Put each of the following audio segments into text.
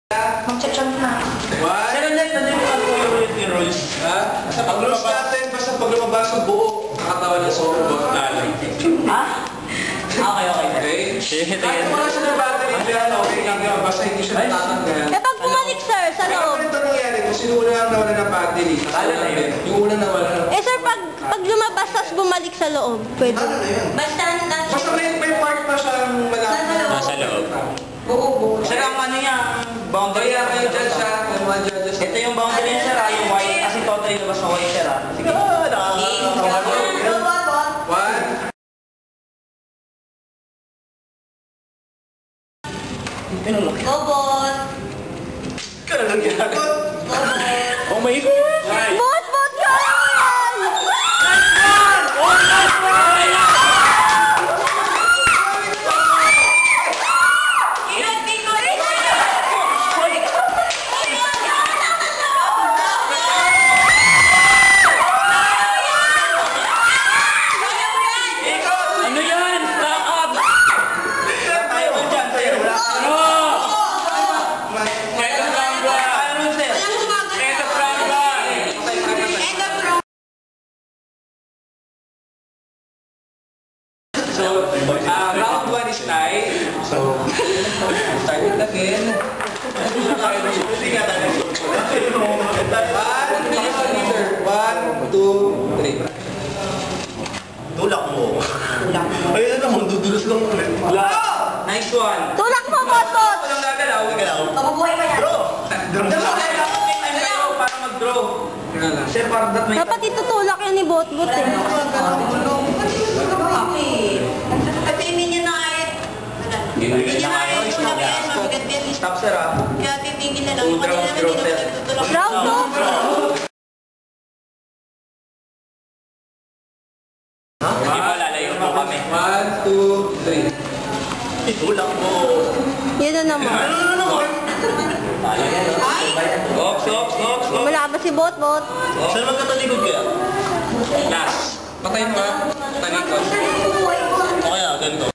Mag-check na. Sir, nandito pa po yung rules. Ang rules natin, basta pag lumabas ang buo, kakatawan ng solo bot lalay. Ha? Okay. Kahit wala siya ng battery, pero okay lang yun. Basta hindi siya natatanggal. Kapag bumalik, sir, sa Kaya loob. pa rin ito nangyari kung sino una lang nawala ng battery. Yung una nawala ng... Sir, pag lumabas, tas bumalik sa loob, pwede. Basta may part pa siyang malapit. Nasa loob. Sir, ang ano niya, boundary. Kaya kayo dyan siya, yung mga judges. Ito yung boundary niya, sir, yung white. Kasi totally labas na white, sir, Sige. One. Bobot! Kaya lang ginagawa. Oh my God! Bot ka yan! Ano yan? Stop up! Tayo ko dyan, sir. Ano? Kaya Franga! Ano, sir? Kaya Franga! So, round 1 is tie. So, start it again. Hindi nga tayo. 1, 2, 3. Tulak mo. Ayun na naman, dudulos lang ulit. Nice one. Tulak mo, Botot! Walang gagalaw. Mabubuhay pa yan. Para mag-draw. Sir, parang that may... Dapat itutulak yan ni Botbot eh. Pati-imin niya na ay... Stop, sir, ah. Kaya titigil na lang. Draw, sir. Round 2. Hindi mo lalayo mo kami. 1, 2, 3. Itulak mo. Yan na naman. Ops. Wala ba si Botbot? Saan magkatalikod kaya? Last. Patayin mo, talikod. O kaya, ganito.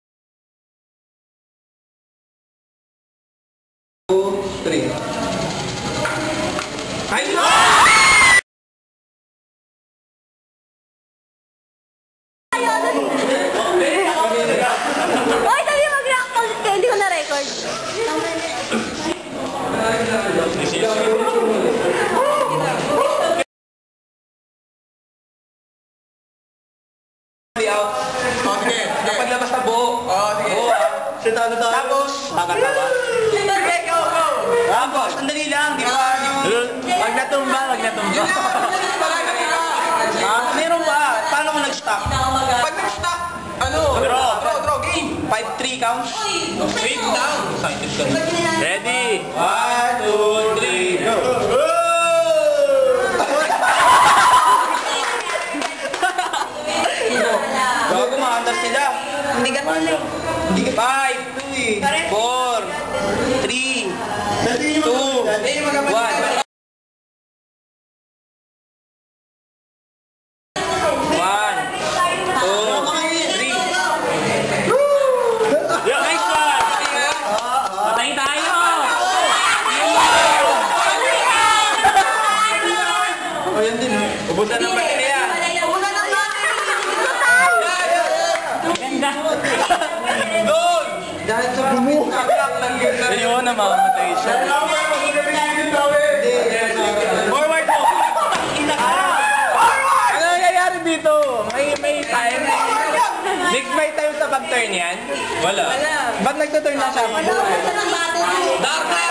2, 3. Ay! Oy, sabi mag-react ulit kayo. Hindi ko na-record. Kapag labas na buo. Buo. Tapos, kakatawa. Tapos, sandali lang, di ba? Wag na tumba. Meron ba? Paano kung nag-stop? Pag nag-stop, ano? Draw, game. 5-3 counts. Wait down. Ready? 1, 2, 3, go. Bago maandar sila. Hindi ka tuloy. 5, 4, 3, 2, 1. Nice one! Patay tayo! O yan din. Ubusan ng baterya. Ganda. Doon! Dahil sa bumo. Hindi mo na mamamatay siya. Forward mo! Ano nangyayari dito? May time? May time sa pag-turn yan? Wala. Ba't nagtuturn na siya? Dark na!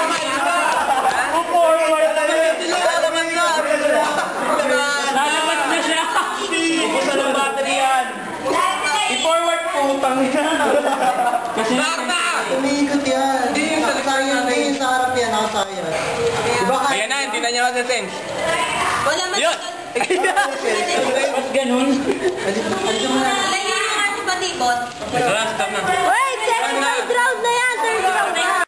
Forward na yun! Lalabas na siya! Ubusan ng battery yan! I-forward po, utang yan! Dark na! Umiikot yan. Hindi yung sayang. Hindi sa harap yan, nakasayang. Diba kaya? Ayan na, hindi na niya masisense. Wala man. Yun! Ba't ganun? Lagyan mo nga si Patibot. Stop na. Wait, third round na yan. Third round na yan.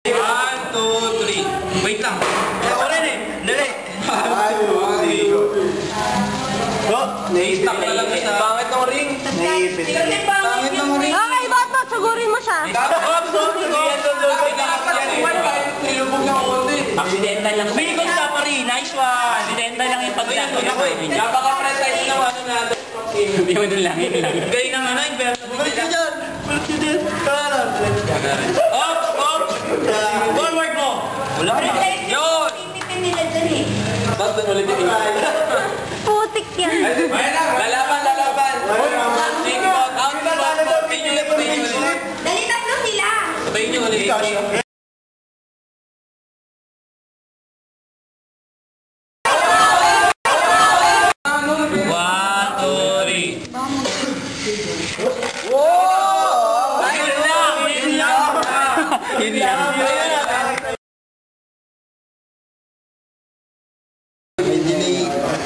1, 2, 3. Wait lang. Ako rin eh. Dali. 1, 2, 3. Stop na lang isa. Pangit ng ring. Ikaw din pa. Pangit ng ring. Okay, Botbot, sugurin mo siya. Accidental lang. Bigol ka pa rin. Nice one. Accidental lang yung pagdato. Napaka-precise ng ano natin. Yun lang. Gay ng ano, inverted. Ops! Forward mo! Wala ka. Yun! Pipin nila dyan eh. Tapos doon ulit yung Putik yan. Lalaban! Think about out. Dali, tatlo sila. Sabayin nyo ulit.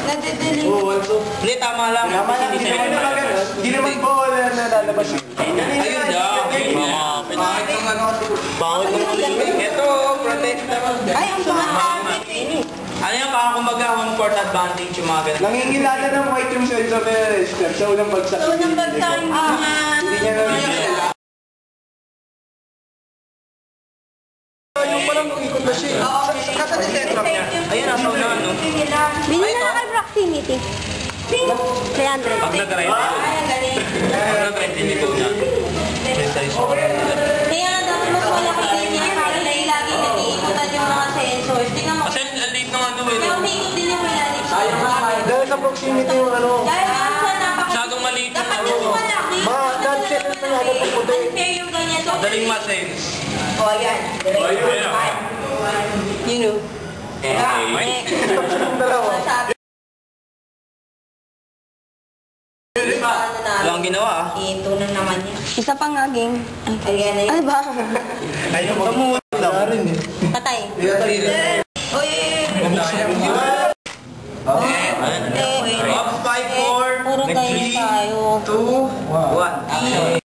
Nagdedeli. Hindi, tama lang. Hindi naman po wala na lalabas. Ayun daw. Bakit mo ito, protect naman. Ay, ang pangakit eh. Ano yan, parang kumbaga home court advantage yung mga ganun. Nangingilala ng white yung sensor na register sa unang bagsak. So, nang bagtang Hindi niya na yung parang ikot na siya. Kasa ni Tetra niya. Ayun, nasa unahan, no? Bili na lang kay proximity. 300. Pag nag-ride, Ay, ang galing. hindi ko na. Kaya dapat mas malaki din niya para lagi nag-iikutan yung mga sensors. Tingnan mo. Kasi late naman doon eh. Kaya umikot din yung ilalim. Dahil sa proximity yung ano. Dahil minsan Masyadong maliit yung dapat ano. yung malaki. God seconds na nga dapat po din. Unfair yung ganyan. So, Madaling ma-sense. O, ayan. You know. Yung dalawa. Wala kang ginawa ah. Ito na naman yan. Isa pang aging. Ayan na Ano yun. ba? Ayun mo mo na rin eh. Patay. Uy! Up, 5, 4, Puro kayo tayo. 2, 1.